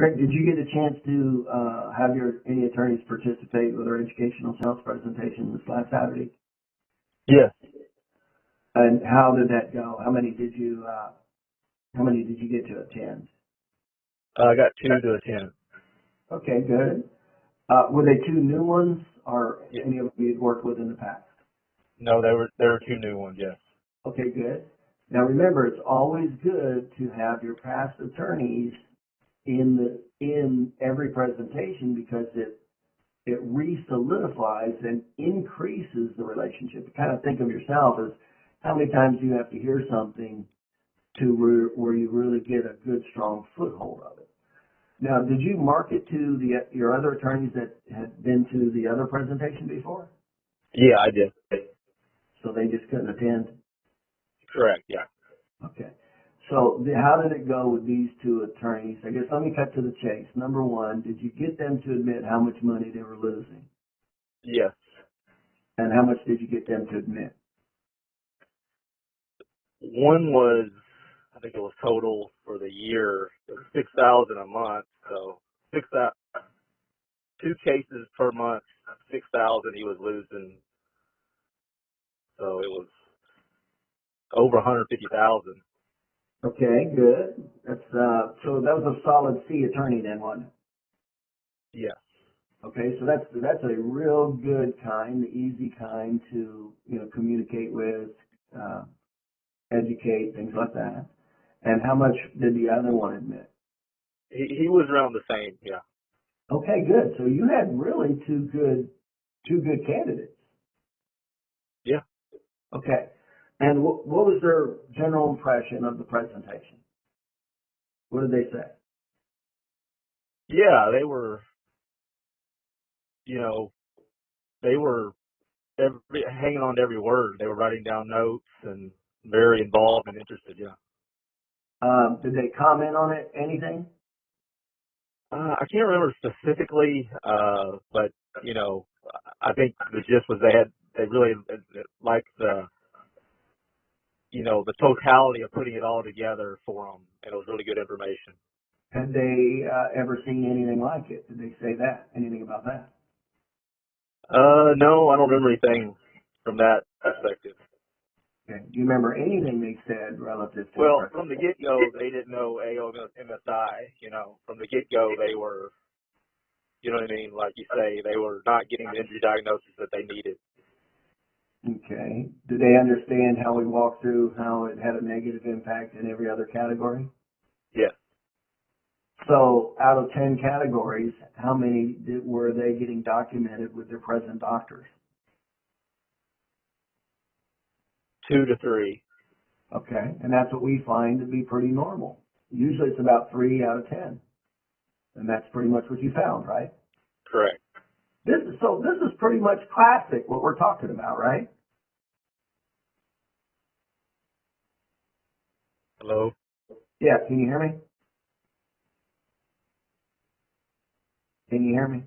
Greg, did you get a chance to have any attorneys participate with our educational sales presentation this last Saturday? Yes. And how did that go? How many did you get to attend? I got 2 to attend. Okay, good. Were they 2 new ones, or Yeah. any of them you'd worked with in the past? No, there were 2 new ones. Yes. Okay, good. Now remember, it's always good to have your past attorneys in every presentation, because it re-solidifies and increases the relationship. Kind of think of yourself as how many times you have to hear something to where you really get a good, strong foothold of it. Now, did you market to your other attorneys that had been to the other presentation before? Yeah, I did. So they just couldn't attend? Correct. Yeah. Okay. So how did it go with these 2 attorneys? I guess let me cut to the chase. Number 1, did you get them to admit how much money they were losing? Yes. And how much did you get them to admit? One was, I think it was total for the year, it was $6,000 a month. So 2 cases per month, 6,000 he was losing. So it was over 150,000. Okay, good. That's so that was a solid C attorney then, wasn't it? Yes. Okay, so that's a real good kind, the easy kind to communicate with, educate, things like that. And how much did the other one admit? He was around the same. Yeah. Okay, good. So you had really two good candidates. Yeah. Okay. And what was their general impression of the presentation? What did they say? Yeah, they were, you know, they were hanging on to every word. They were writing down notes and very involved and interested. Yeah. Did they comment on it? Anything? I can't remember specifically, but I think the gist was they really liked the totality of putting it all together for them, and it was really good information. Had they ever seen anything like it? Did they say that? Anything about that? No, I don't remember anything from that perspective. Okay. Do you remember anything they said relative to? Well, from the get-go, they didn't know AOMSI. From the get-go, they were, you know what I mean? Like you say, they were not getting the injury diagnosis that they needed. Okay. Did they understand how we walked through how it had a negative impact in every other category? Yes. So out of 10 categories, how many were they getting documented with their present doctors? 2 to 3. Okay. And that's what we find to be pretty normal. Usually it's about 3 out of 10. And that's pretty much what you found, right? Correct. This is pretty much classic, what we're talking about, right? Hello? Yeah, can you hear me? Can you hear me?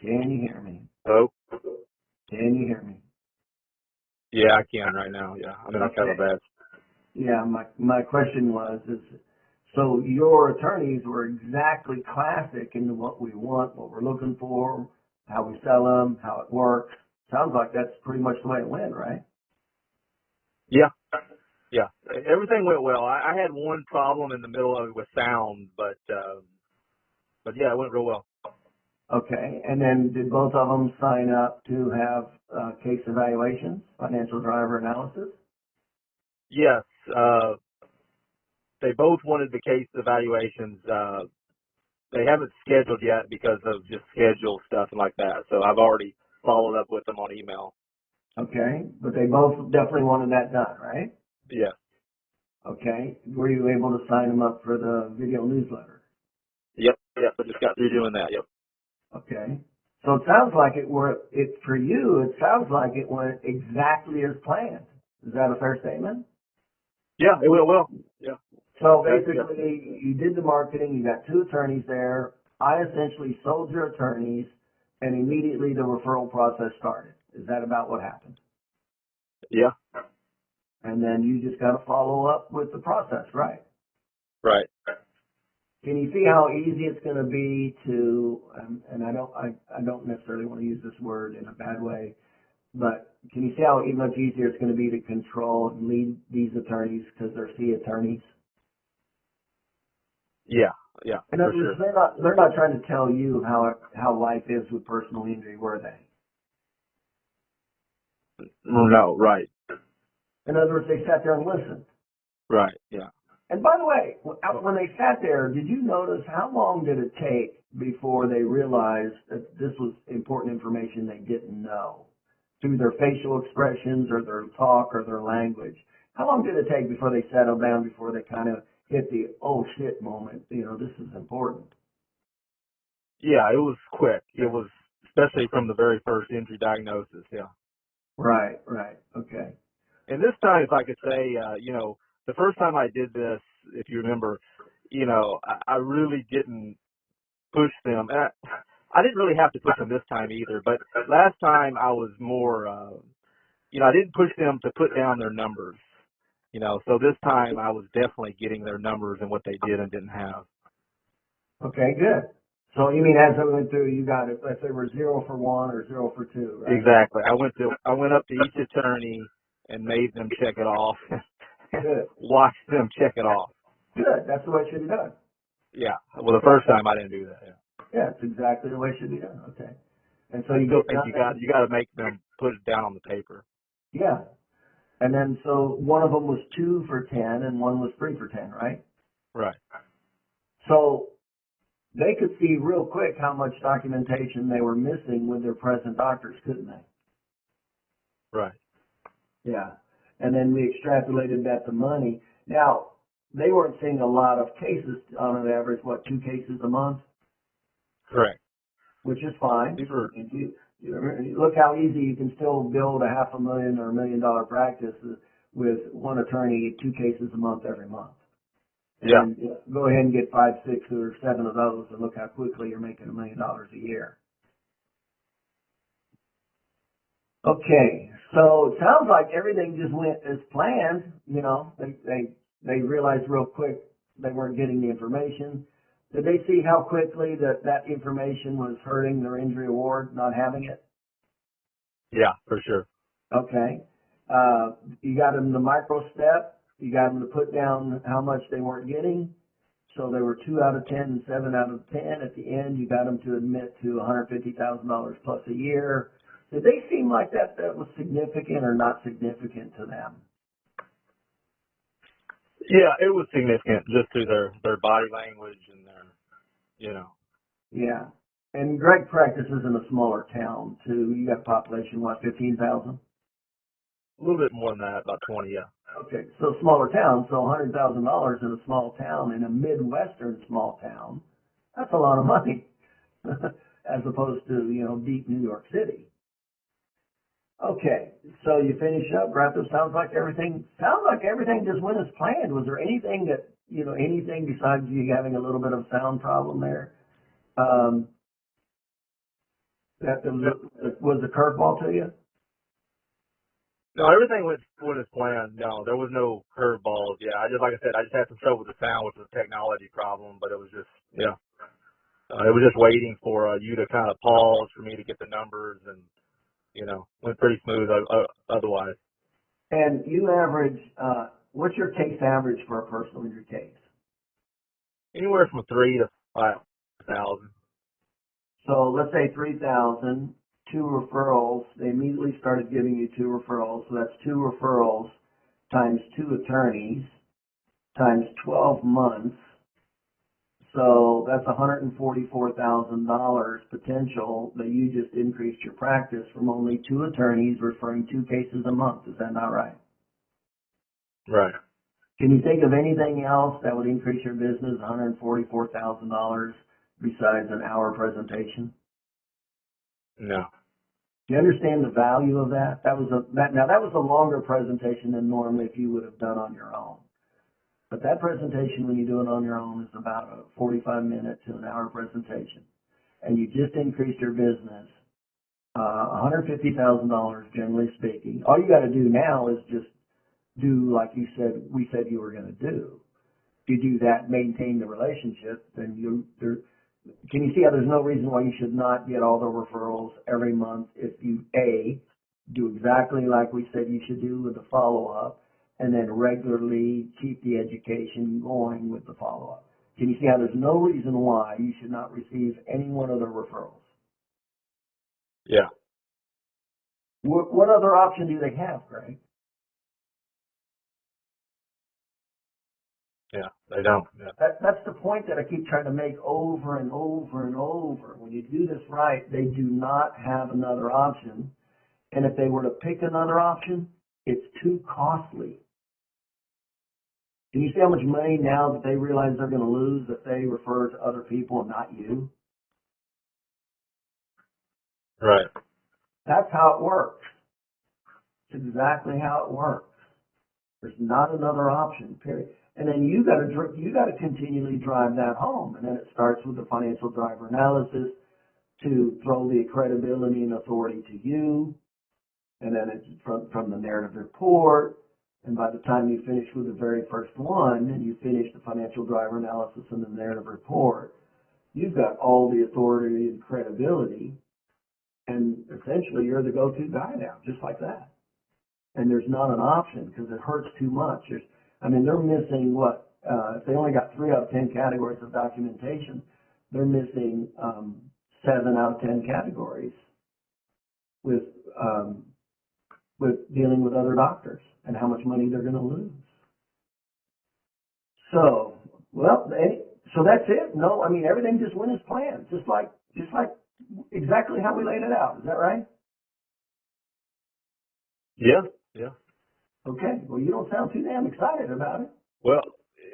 Can you hear me? Hello? Can you hear me? Yeah, I can right now. Yeah, I'm in a kind of bad. Yeah, my question is so your attorneys were exactly classic into what we want, what we're looking for, how we sell them, how it works. Sounds like that's pretty much the way it went, right? Yeah. Yeah. Everything went well. I had one problem in the middle of it with sound, but yeah, it went real well. Okay, and then did both of them sign up to have case evaluations, financial driver analysis? Yes. They both wanted the case evaluations. They haven't scheduled yet because of just schedule stuff and like that. So I've already followed up with them on email. Okay, but they both definitely wanted that done, right? Yeah. Okay, were you able to sign them up for the video newsletter? Yep. Yep. I just got through doing that. Yep. Okay. So it sounds like for you, it sounds like it went exactly as planned. Is that a fair statement? Yeah, it went well. Yeah. So basically, you did the marketing, you got 2 attorneys there. I essentially sold your attorneys, and immediately the referral process started. Is that about what happened? Yeah. And then you just got to follow up with the process, right? Right. Can you see how easy it's going to be to, and I don't necessarily want to use this word in a bad way, but can you see how much easier it's going to be to control and lead these attorneys because they're C attorneys? Yeah. Yeah. In For other words, sure. they're not trying to tell you how life is with personal injury, were they? No. Right. In other words, they sat there and listened. Right. Yeah. And by the way, when they sat there, did you notice how long did it take before they realized that this was important information they didn't know? Through their facial expressions or their talk or their language. How long did it take before they settled down, before they kind of hit the, oh shit moment, this is important? Yeah. It was quick. It was, especially from the very first injury diagnosis. Yeah. Right, okay. And this time, if I could say, the first time I did this, if you remember, I really didn't push them. And I didn't really have to push them this time either. But last time I was more, I didn't push them to put down their numbers. So this time I was definitely getting their numbers and what they did and didn't have. Okay, good. So you mean as I went through, you got it, let's say we're 0 for 1 or 0 for 2, right? Exactly. I went up to each attorney and made them check it off. Good. Watched them check it off. Good. That's the way it should be done. Yeah. Well, the first time I didn't do that. Yeah. Yeah, it's exactly the way it should be done. Okay. And so I you still get think you got to make them put it down on the paper. yeah. And then so one of them was 2 for 10 and one was 3 for 10, right? Right. So they could see real quick how much documentation they were missing with their present doctors, couldn't they? Right. Yeah. And then we extrapolated that to money. Now, they weren't seeing a lot of cases on an average, 2 cases a month? Correct. Which is fine. These were If you look how easy you can still build a $500,000 or $1 million practice with one attorney, 2 cases a month every month. yeah. And go ahead and get 5, 6, or 7 of those, and look how quickly you're making $1 million a year. Okay, so it sounds like everything just went as planned. They realized real quick they weren't getting the information. Did they see how quickly that information was hurting their injury award, not having it? Yeah, for sure. Okay. You got them the micro step. You got them to put down how much they weren't getting. So they were 2 out of 10 and 7 out of 10. At the end, you got them to admit to $150,000 plus a year. Did they seem like that was significant or not significant to them? Yeah, it was significant just through their body language and their. Yeah. And Greg practices in a smaller town too. You got a population, 15,000? A little bit more than that, about 20, yeah. Okay, so smaller town, so $100,000 in a small town, in a Midwestern small town, that's a lot of money, as opposed to, deep New York City. Okay, so you finish up, wrap up, sounds like everything just went as planned. Was there anything anything besides you having a little bit of sound problem there, that was a curveball to you? No, everything went as planned. No, there was no curveballs. Yeah, like I said, I just had some trouble with the sound, which was a technology problem, but it was just, yeah. It was just waiting for you to kind of pause for me to get the numbers and, went pretty smooth otherwise. And you average, what's your case average for a personal injury case? Anywhere from 3 to 5,000. So let's say 3,000, 2 referrals. They immediately started giving you 2 referrals. So that's 2 referrals times 2 attorneys times 12 months. So that's $144,000 potential that you just increased your practice from only 2 attorneys referring 2 cases a month. Is that not right? Right. Can you think of anything else that would increase your business $144,000 besides an hour presentation? No. Do you understand the value of that? That was a longer presentation than normally if you would have done on your own. But that presentation, when you do it on your own, is about a 45-minute to an hour presentation. And you just increased your business $150,000, generally speaking. All you got to do now is just do like we said you were going to do. you do that, maintain the relationship, then can you see how there's no reason why you should not get all the referrals every month if you, A, do exactly like we said you should do with the follow-up, and then regularly keep the education going with the follow-up. Can you see how there's no reason why you should not receive any one of the referrals? Yeah. What other option do they have, Greg? Yeah, they don't. Yeah. That's the point that I keep trying to make over and over and over. When you do this right, they do not have another option. And if they were to pick another option, it's too costly. Can you see how much money now that they realize they're going to lose if they refer to other people and not you? Right. That's how it works. It's exactly how it works. There's not another option, period. And then you got to continually drive that home. And then it starts with the financial driver analysis to throw the credibility and authority to you. And then it's from the narrative report. And by the time you finish with the very first one, and you finish the financial driver analysis and the narrative report, you've got all the authority and credibility. And essentially, you're the go-to guy now, just like that. And there's not an option because it hurts too much. They're missing what? If they only got 3 out of 10 categories of documentation, they're missing 7 out of 10 categories with dealing with other doctors and how much money they're going to lose. So, so that's it. No, everything just went as planned, just like exactly how we laid it out. Is that right? Yeah. Yeah. Okay. Well, you don't sound too damn excited about it. Well,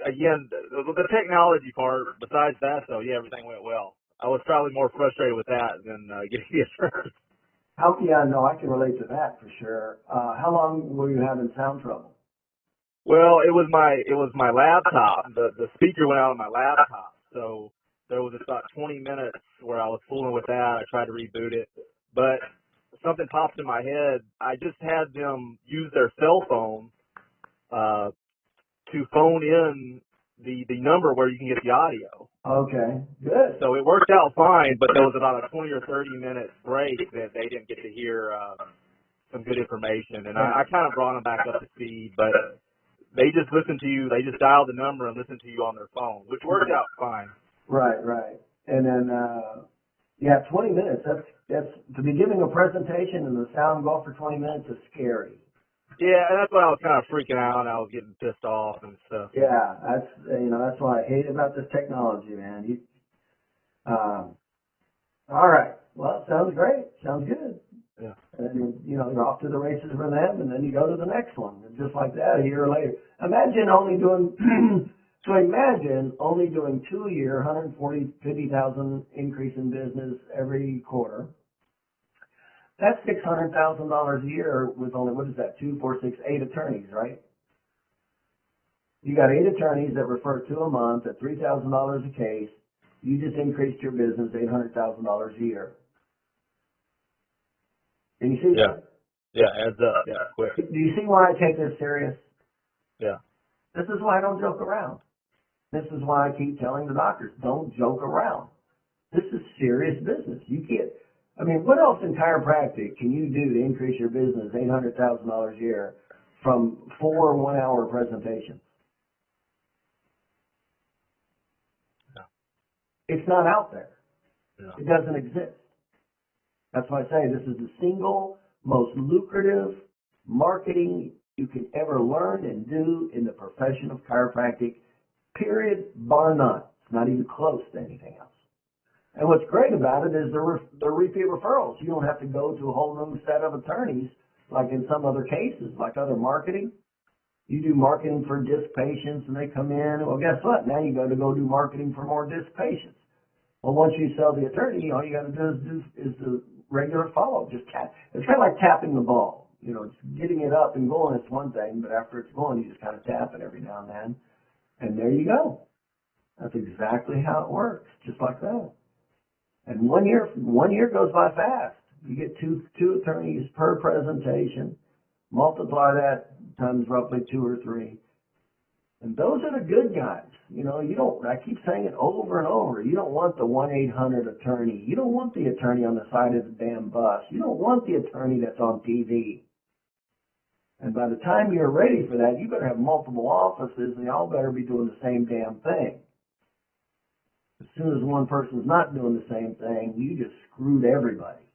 again, the technology part, besides that, though, yeah, everything went well. I was probably more frustrated with that than getting the insurance. Yeah, no, I can relate to that for sure. How long were you having sound trouble? Well, it was my laptop. The speaker went out on my laptop, so there was about 20 minutes where I was fooling with that. I tried to reboot it, but something popped in my head. I just had them use their cell phone to phone in the number where you can get the audio. Okay, good. So it worked out fine, but there was about a 20 or 30 minute break that they didn't get to hear some good information, and I kind of brought them back up to speed, but they just listened to you. They just dialed the number and listened to you on their phone, which worked out fine. Right. And then, 20 minutes. That's to be giving a presentation and the sound go off for 20 minutes is scary. Yeah, and that's why I was kind of freaking out. I was getting pissed off and stuff. Yeah, that's what I hate about this technology, man. All right. Well, sounds great. Sounds good. Yeah. And you're off to the races for them, and then you go to the next one, and just like that, a year later. Imagine only doing 2-year, 50,000 increase in business every quarter. That's $600,000 a year with only, 2, 4, 6, 8 attorneys, right? You got 8 attorneys that refer 2 a month at $3,000 a case. You just increased your business $800,000 a year. Can you see that? Yeah, adds up. Yeah, quick. Do you see why I take this serious? Yeah. This is why I don't joke around. This is why I keep telling the doctors, don't joke around. This is serious business. You can't, what else in chiropractic can you do to increase your business $800,000 a year from 4 1-hour presentations? Yeah. It's not out there. Yeah. It doesn't exist. That's why I say this is the single most lucrative marketing you can ever learn and do in the profession of chiropractic, period, bar none. It's not even close to anything else. And what's great about it is they're repeat referrals. You don't have to go to a whole new set of attorneys like in some other cases, like other marketing. You do marketing for disc patients and they come in. Well, guess what? Now you got to go do marketing for more disc patients. Well, once you sell the attorney, all you got to do is the regular follow. Just tap. It's kind of like tapping the ball. It's getting it up and going. It's one thing, but after it's going, you just kind of tap it every now and then. And there you go. That's exactly how it works, just like that. And 1 year goes by fast. You get two attorneys per presentation. Multiply that times roughly 2 or 3. And those are the good guys. You know, you don't, I keep saying it over and over, you don't want the 1-800 attorney. You don't want the attorney on the side of the damn bus. You don't want the attorney that's on TV. And by the time you're ready for that, you better have multiple offices, and y'all better be doing the same damn thing. As soon as one person's not doing the same thing, you just screwed everybody.